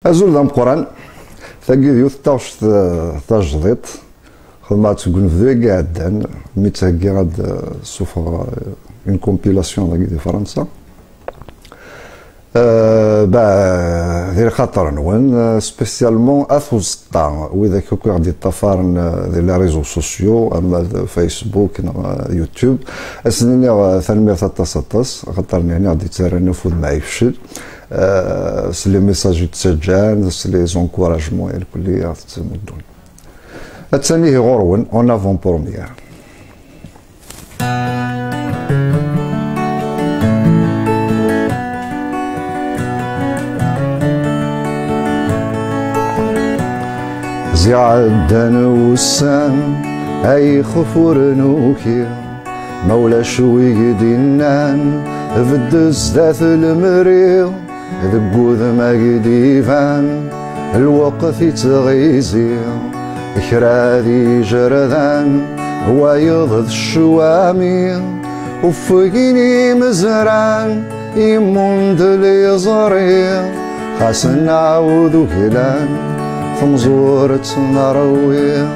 أزول دام قران ثاقي ديوث تاوش تاجديط خدمات تقول في قاعدان ميتاكي غاد سوفر اون كومبيلاسيون دي فرنسا دير خاطر نون سبيسيالمون اثوزطا وإذا كوكو غادي طفارن دي لي ريزو سوسيو اما فيسبوك يوتيوب اسنيني ثانمية تطاس خاطرني هنا غادي تسرى نفوذ معي فشل سلي ميساج تسجان سلي زونكوراجمون الكلية غتمدون الثاني هي غورون اون افون بروميير زعدان وسان اي خفور نوكي مولا شوي دينان فدز ذات المريض ذقوذ ما قديفان الوقت يتغيزي كرادي جردان وايض الشوامي وفقيني مزران يموند لي زرير خاص نعاودو كلان فمزورة نروي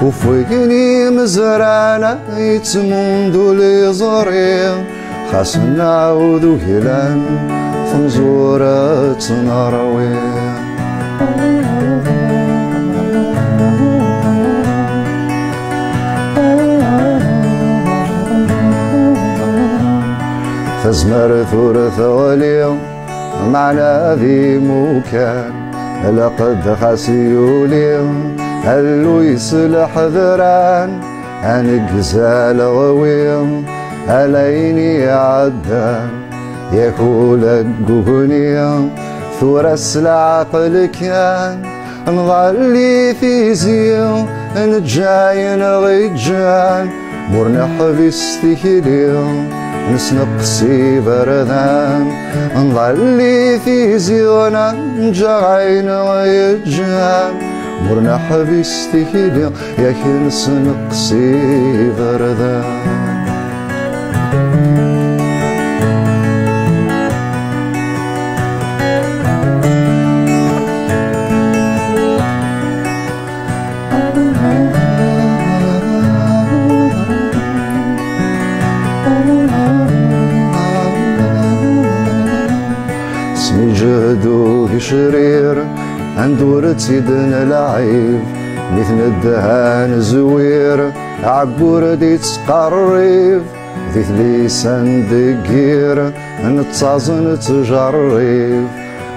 وفقيني مزران يتموند لي زرير خاص نعاودو كلان فمزورة نروي تزمر ثورة وليو معنا ذي مكان لقد خاسيولي هلو يسلح ذران هنقزال غويم هليني عدان ياكولك قوني ثورة العقل كان نظلي في زيو نتجاين غيجان مرنح بيستهليو نسنقسي بردان نظلي في زيونا نجاين غيجان مرنح بيستهليو ياك نسنقسي بردان جهدو شرير عندور تيدنا العيب مثل الدهان زوير عبور دي تقريب ذي لسان دقير نتصازن تجرب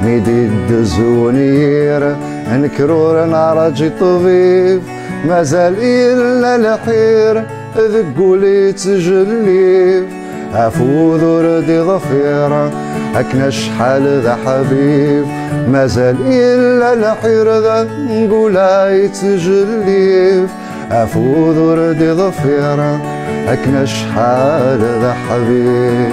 ميدي الدزونير نكرور نعرجي طبيب مازال إلا الحير ذقولي تجليب عفو ذردي ظفيرة هكنا شحال ذا حبيب مازال إلا الحير ذا نقولا يتجليف عفو ذردي ظفيرة هكنا شحال ذا حبيب